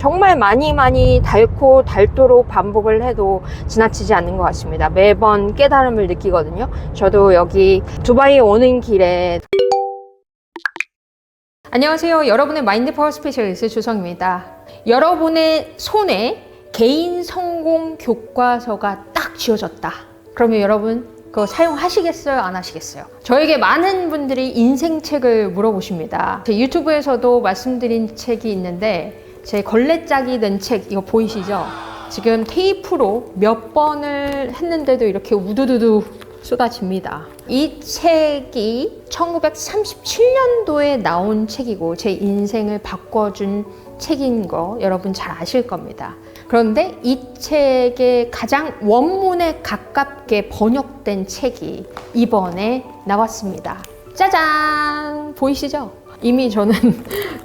정말 많이 닳고 닳도록 반복을 해도 지나치지 않는 것 같습니다. 매번 깨달음을 느끼거든요. 저도 여기 두바이 오는 길에 안녕하세요. 여러분의 마인드 파워 스페셜리스트 주성입니다. 여러분의 손에 개인 성공 교과서가 딱 쥐어졌다. 그러면 여러분 그거 사용하시겠어요? 안 하시겠어요? 저에게 많은 분들이 인생책을 물어보십니다. 제 유튜브에서도 말씀드린 책이 있는데 제 걸레짝이 된 책 이거 보이시죠? 지금 테이프로 몇 번을 했는데도 이렇게 우두두두 쏟아집니다. 이 책이 1937년도에 나온 책이고 제 인생을 바꿔준 책인 거 여러분 잘 아실 겁니다. 그런데 이 책의 가장 원문에 가깝게 번역된 책이 이번에 나왔습니다. 짜잔! 보이시죠? 이미 저는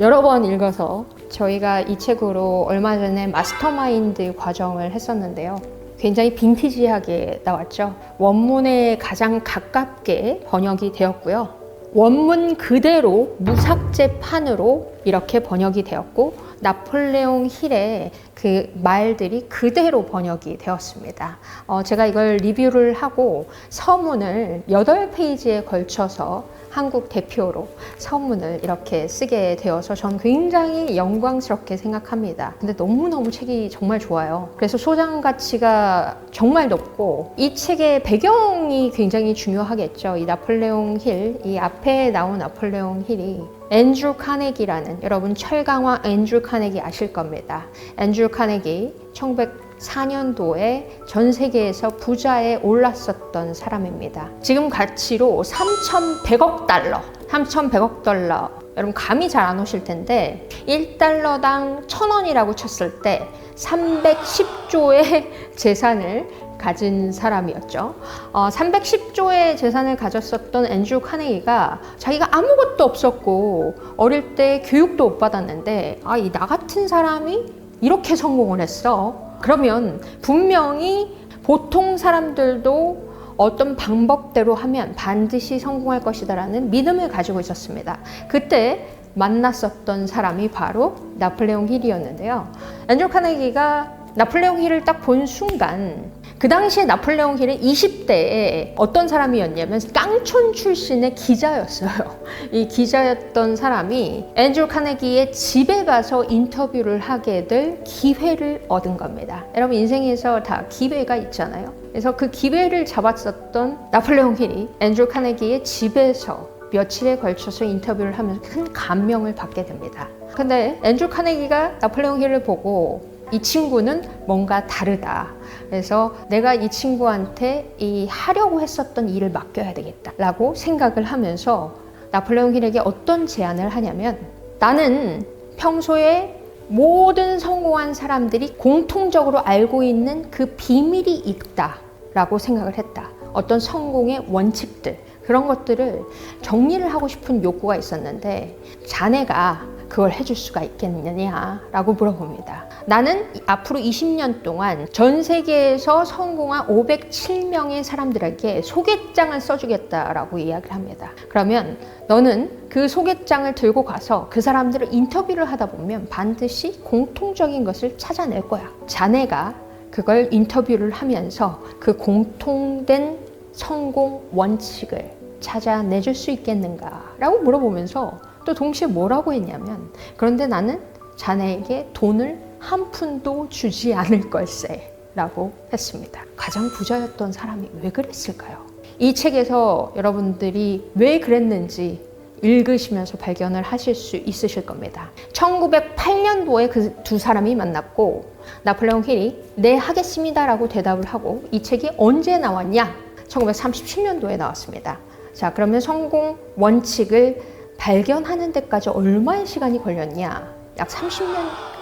여러 번 읽어서 저희가 이 책으로 얼마 전에 마스터마인드 과정을 했었는데요. 굉장히 빈티지하게 나왔죠. 원문에 가장 가깝게 번역이 되었고요. 원문 그대로 무삭제판으로 이렇게 번역이 되었고 나폴레옹 힐의 그 말들이 그대로 번역이 되었습니다. 제가 이걸 리뷰를 하고 서문을 8페이지에 걸쳐서 한국 대표로 서문을 이렇게 쓰게 되어서 전 굉장히 영광스럽게 생각합니다. 근데 너무너무 책이 정말 좋아요. 그래서 소장 가치가 정말 높고 이 책의 배경이 굉장히 중요하겠죠. 이 나폴레옹 힐, 이 앞에 나온 나폴레옹 힐이 앤드류 카네기라는, 여러분 철강왕 앤드류 카네기 아실 겁니다. 앤드류 카네기 1904년도에 전 세계에서 부자에 올랐었던 사람입니다. 지금 가치로 3,100억 달러, 3,100억 달러. 여러분 감이 잘 안 오실 텐데 1달러당 1,000원이라고 쳤을 때 310조의 재산을 가진 사람이었죠. 310조의 재산을 가졌었던 앤드류 카네기가 자기가 아무것도 없었고 어릴 때 교육도 못 받았는데 이 나 같은 사람이 이렇게 성공을 했어. 그러면 분명히 보통 사람들도 어떤 방법대로 하면 반드시 성공할 것이다 라는 믿음을 가지고 있었습니다. 그때 만났었던 사람이 바로 나폴레옹 힐이었는데요. 앤드류 카네기가 나폴레옹 힐을 딱 본 순간 그 당시에 나폴레옹 힐은 20대에 어떤 사람이었냐면 깡촌 출신의 기자였어요. 이 기자였던 사람이 앤드류 카네기의 집에 가서 인터뷰를 하게 될 기회를 얻은 겁니다. 여러분 인생에서 다 기회가 있잖아요. 그래서 그 기회를 잡았었던 나폴레옹 힐이 앤드류 카네기의 집에서 며칠에 걸쳐서 인터뷰를 하면서 큰 감명을 받게 됩니다. 근데 앤드류 카네기가 나폴레옹 힐을 보고 이 친구는 뭔가 다르다. 그래서 내가 이 친구한테 이 하려고 했었던 일을 맡겨야 되겠다 라고 생각을 하면서 나폴레옹 힐에게 어떤 제안을 하냐면 나는 평소에 모든 성공한 사람들이 공통적으로 알고 있는 그 비밀이 있다 라고 생각을 했다. 어떤 성공의 원칙들 그런 것들을 정리를 하고 싶은 욕구가 있었는데 자네가 그걸 해줄 수가 있겠느냐라고 물어봅니다. 나는 앞으로 20년 동안 전 세계에서 성공한 507명의 사람들에게 소개장을 써주겠다라고 이야기를 합니다. 그러면 너는 그 소개장을 들고 가서 그 사람들을 인터뷰를 하다 보면 반드시 공통적인 것을 찾아낼 거야. 자네가 그걸 인터뷰를 하면서 그 공통된 성공 원칙을 찾아내줄 수 있겠는가? 라고 물어보면서 또 동시에 뭐라고 했냐면 그런데 나는 자네에게 돈을 한 푼도 주지 않을 걸세 라고 했습니다. 가장 부자였던 사람이 왜 그랬을까요? 이 책에서 여러분들이 왜 그랬는지 읽으시면서 발견을 하실 수 있으실 겁니다. 1908년도에 그 두 사람이 만났고 나폴레옹 힐이 네 하겠습니다 라고 대답을 하고 이 책이 언제 나왔냐? 1937년도에 나왔습니다. 자, 그러면 성공 원칙을 발견하는 데까지 얼마의 시간이 걸렸냐? 약 30년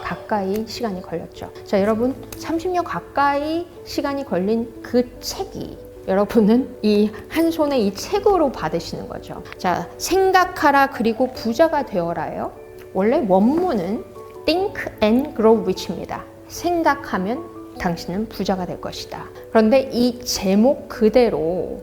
가까이 시간이 걸렸죠. 자, 여러분 30년 가까이 시간이 걸린 그 책이 여러분은 이 한 손에 이 책으로 받으시는 거죠. 자, 생각하라 그리고 부자가 되어라요. 원래 원문은 Think and Grow Rich입니다. 생각하면 당신은 부자가 될 것이다. 그런데 이 제목 그대로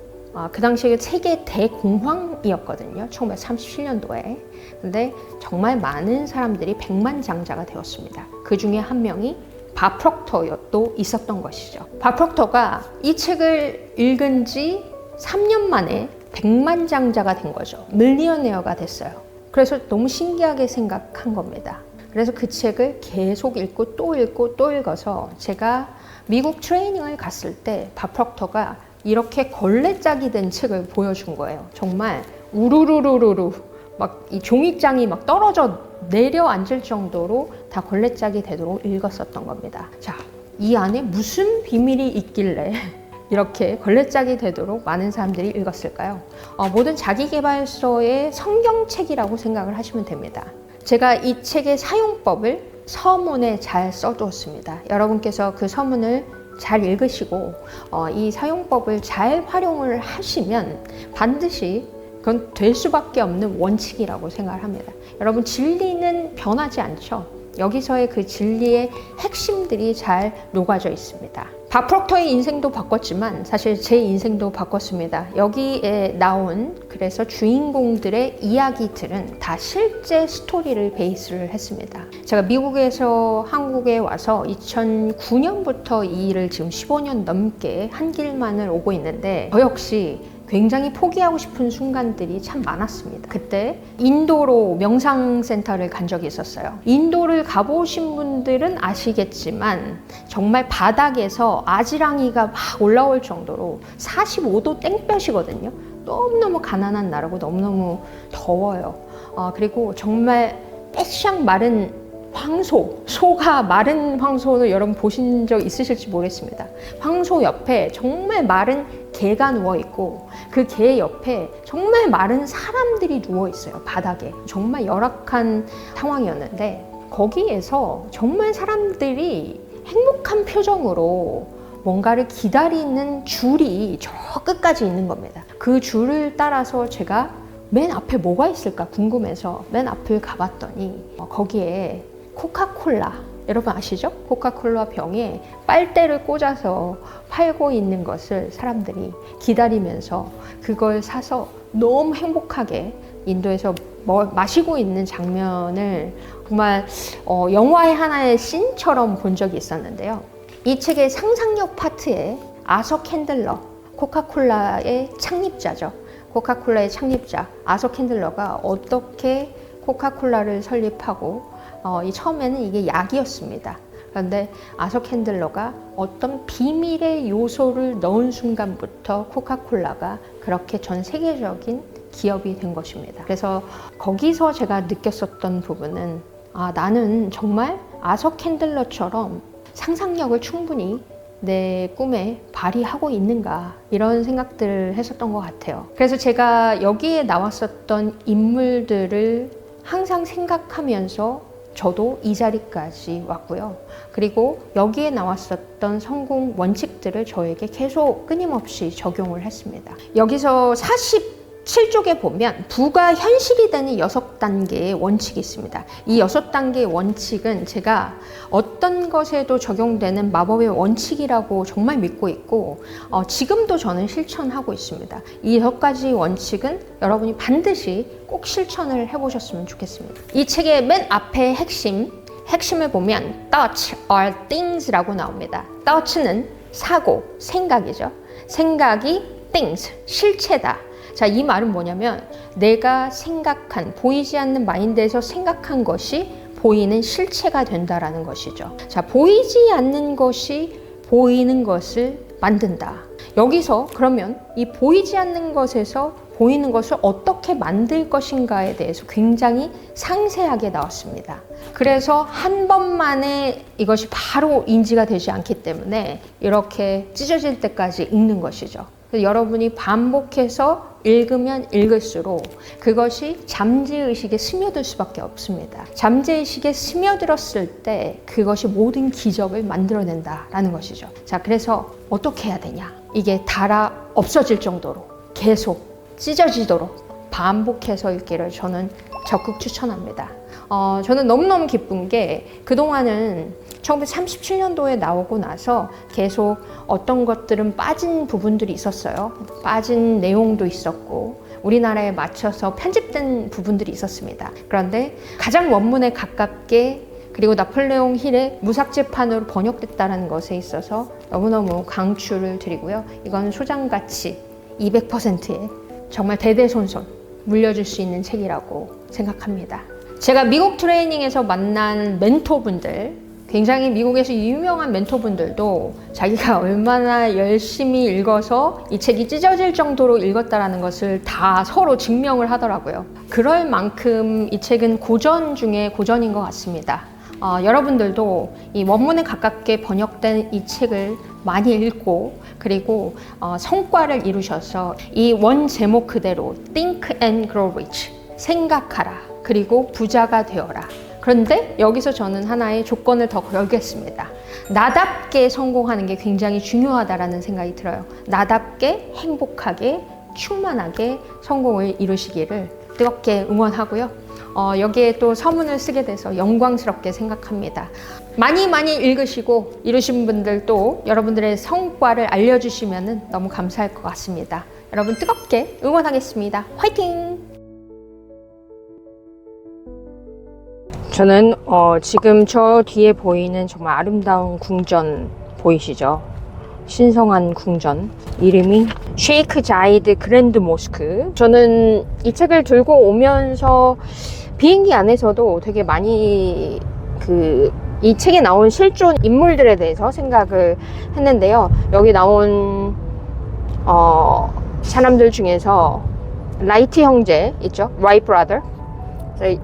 그 당시에 세계 대공황이었거든요. 1937년도에. 근데 정말 많은 사람들이 백만장자가 되었습니다. 그 중에 한 명이 밥 프록터도 있었던 것이죠. 밥 프록터가 이 책을 읽은 지 3년 만에 백만장자가 된 거죠. 밀리어네어가 됐어요. 그래서 너무 신기하게 생각한 겁니다. 그래서 그 책을 계속 읽고 또 읽고 또 읽어서 제가 미국 트레이닝을 갔을 때 밥 프록터가 이렇게 걸레짝이 된 책을 보여준 거예요. 정말 우르르르르르 막 이 종이장이 막 떨어져 내려앉을 정도로 다 걸레짝이 되도록 읽었었던 겁니다. 자, 이 안에 무슨 비밀이 있길래 이렇게 걸레짝이 되도록 많은 사람들이 읽었을까요? 모든 자기계발서의 성경책이라고 생각을 하시면 됩니다. 제가 이 책의 사용법을 서문에 잘 써두었습니다. 여러분께서 그 서문을 잘 읽으시고 이 사용법을 잘 활용을 하시면 반드시 그건 될 수밖에 없는 원칙이라고 생각을 합니다. 여러분, 진리는 변하지 않죠. 여기서의 그 진리의 핵심들이 잘 녹아져 있습니다. 밥 프록터의 인생도 바꿨지만 사실 제 인생도 바꿨습니다. 여기에 나온 그래서 주인공들의 이야기들은 다 실제 스토리를 베이스를 했습니다. 제가 미국에서 한국에 와서 2009년부터 이 일을 지금 15년 넘게 한 길만을 오고 있는데 저 역시 굉장히 포기하고 싶은 순간들이 참 많았습니다. 그때 인도로 명상센터를 간 적이 있었어요. 인도를 가보신 분들은 아시겠지만 정말 바닥에서 아지랑이가 막 올라올 정도로 45도 땡볕이거든요. 너무너무 가난한 나라고 너무너무 더워요. 그리고 정말 떼샹 마른 소가 마른 황소를 여러분 보신 적 있으실지 모르겠습니다. 황소 옆에 정말 마른 개가 누워 있고 그 개 옆에 정말 마른 사람들이 누워 있어요. 바닥에. 정말 열악한 상황이었는데 거기에서 정말 사람들이 행복한 표정으로 뭔가를 기다리는 줄이 저 끝까지 있는 겁니다. 그 줄을 따라서 제가 맨 앞에 뭐가 있을까 궁금해서 맨 앞을 가봤더니 거기에 코카콜라, 여러분 아시죠? 코카콜라 병에 빨대를 꽂아서 팔고 있는 것을 사람들이 기다리면서 그걸 사서 너무 행복하게 인도에서 마시고 있는 장면을 정말 영화의 하나의 씬처럼 본 적이 있었는데요. 이 책의 상상력 파트에 아서 캔들러, 코카콜라의 창립자죠. 코카콜라의 창립자 아서 캔들러가 어떻게 코카콜라를 설립하고 처음에는 이게 약이었습니다. 그런데 아서 캔들러가 어떤 비밀의 요소를 넣은 순간부터 코카콜라가 그렇게 전 세계적인 기업이 된 것입니다. 그래서 거기서 제가 느꼈었던 부분은 나는 정말 아서 캔들러처럼 상상력을 충분히 내 꿈에 발휘하고 있는가 이런 생각들을 했었던 것 같아요. 그래서 제가 여기에 나왔었던 인물들을 항상 생각하면서 저도 이 자리까지 왔고요. 그리고 여기에 나왔었던 성공 원칙들을 저에게 계속 끊임없이 적용을 했습니다. 여기서 47쪽에 보면 부가 현실이 되는 6단계의 원칙이 있습니다. 이 6단계의 원칙은 제가 어떤 것에도 적용되는 마법의 원칙이라고 정말 믿고 있고 지금도 저는 실천하고 있습니다. 이 6가지 원칙은 여러분이 반드시 꼭 실천을 해보셨으면 좋겠습니다. 이 책의 맨 앞에 핵심을 보면 thoughts are things라고 나옵니다. thoughts는 사고, 생각이죠. 생각이 things, 실체다. 자, 이 말은 뭐냐면 내가 생각한, 보이지 않는 마인드에서 생각한 것이 보이는 실체가 된다라는 것이죠. 자, 보이지 않는 것이 보이는 것을 만든다. 여기서 그러면 이 보이지 않는 것에서 보이는 것을 어떻게 만들 것인가에 대해서 굉장히 상세하게 나왔습니다. 그래서 한 번만에 이것이 바로 인지가 되지 않기 때문에 이렇게 찢어질 때까지 읽는 것이죠. 여러분이 반복해서 읽으면 읽을수록 그것이 잠재의식에 스며들 수밖에 없습니다. 잠재의식에 스며들었을 때 그것이 모든 기적을 만들어낸다라는 것이죠. 자, 그래서 어떻게 해야 되냐? 이게 달아 없어질 정도로 계속 찢어지도록 반복해서 읽기를 저는 적극 추천합니다. 저는 너무너무 기쁜 게 그동안은 1937년도에 나오고 나서 계속 어떤 것들은 빠진 부분들이 있었어요. 빠진 내용도 있었고 우리나라에 맞춰서 편집된 부분들이 있었습니다. 그런데 가장 원문에 가깝게 그리고 나폴레옹 힐의 무삭제판으로 번역됐다는 것에 있어서 너무너무 강추를 드리고요. 이건 소장가치 200%에 정말 대대손손 물려줄 수 있는 책이라고 생각합니다. 제가 미국 트레이닝에서 만난 멘토분들, 굉장히 미국에서 유명한 멘토분들도 자기가 얼마나 열심히 읽어서 이 책이 찢어질 정도로 읽었다라는 것을 다 서로 증명을 하더라고요. 그럴 만큼 이 책은 고전 중에 고전인 것 같습니다. 여러분들도 이 원문에 가깝게 번역된 이 책을 많이 읽고 그리고 성과를 이루셔서 이 원 제목 그대로 Think and Grow Rich, 생각하라 그리고 부자가 되어라. 그런데 여기서 저는 하나의 조건을 더 걸겠습니다. 나답게 성공하는 게 굉장히 중요하다라는 생각이 들어요. 나답게 행복하게 충만하게 성공을 이루시기를 뜨겁게 응원하고요. 여기에 또 서문을 쓰게 돼서 영광스럽게 생각합니다. 많이 읽으시고 이루신 분들도 여러분들의 성과를 알려주시면 너무 감사할 것 같습니다. 여러분 뜨겁게 응원하겠습니다. 화이팅! 저는 지금 저 뒤에 보이는 정말 아름다운 궁전 보이시죠? 신성한 궁전, 이름이 쉐이크 자이드 그랜드 모스크. 저는 이 책을 들고 오면서 비행기 안에서도 되게 많이 이 책에 나온 실존 인물들에 대해서 생각을 했는데요. 여기 나온 사람들 중에서 라이트 형제 있죠? 라이트 브라더.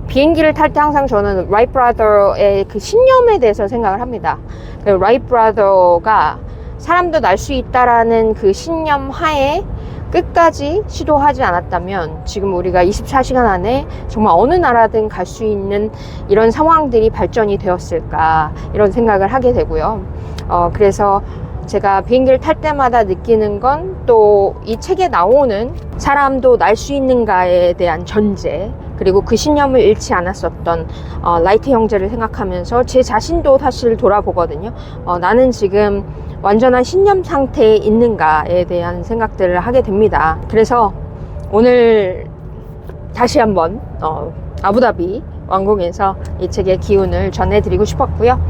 비행기를 탈 때 항상 저는 라이트 브라더의 그 신념에 대해서 생각을 합니다. 라이트 브라더가 사람도 날 수 있다라는 그 신념 하에 끝까지 시도하지 않았다면 지금 우리가 24시간 안에 정말 어느 나라든 갈 수 있는 이런 상황들이 발전이 되었을까 이런 생각을 하게 되고요. 그래서 제가 비행기를 탈 때마다 느끼는 건 또 이 책에 나오는 사람도 날 수 있는가에 대한 전제 그리고 그 신념을 잃지 않았었던 라이트 형제를 생각하면서 제 자신도 사실 돌아보거든요. 나는 지금 완전한 신념 상태에 있는가에 대한 생각들을 하게 됩니다. 그래서 오늘 다시 한번 아부다비 왕궁에서 이 책의 기운을 전해드리고 싶었고요.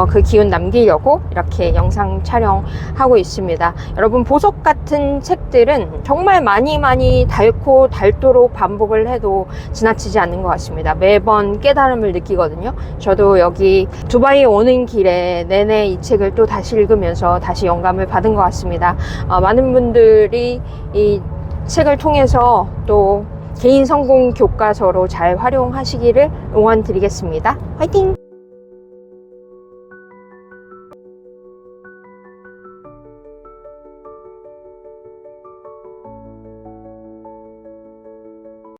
그 기운 남기려고 이렇게 영상 촬영하고 있습니다. 여러분 보석 같은 책들은 정말 많이 닳고 닳도록 반복을 해도 지나치지 않는 것 같습니다. 매번 깨달음을 느끼거든요. 저도 여기 두바이에 오는 길에 내내 이 책을 또 다시 읽으면서 다시 영감을 받은 것 같습니다. 많은 분들이 이 책을 통해서 또 개인 성공 교과서로 잘 활용하시기를 응원드리겠습니다. 화이팅!